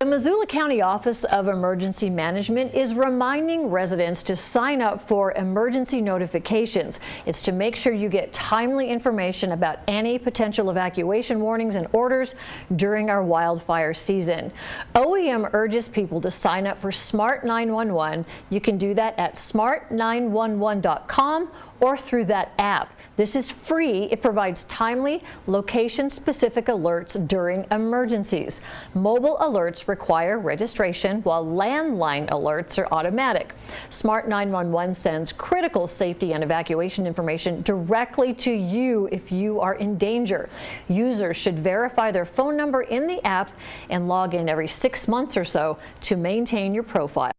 The Missoula County Office of Emergency Management is reminding residents to sign up for emergency notifications. It's to make sure you get timely information about any potential evacuation warnings and orders during our wildfire season. OEM urges people to sign up for Smart 911. You can do that at smart911.com or through that app. This is free. It provides timely, location-specific alerts during emergencies. Mobile alerts require registration, while landline alerts are automatic. Smart 911 sends critical safety and evacuation information directly to you if you are in danger. Users should verify their phone number in the app and log in every 6 months or so to maintain your profile.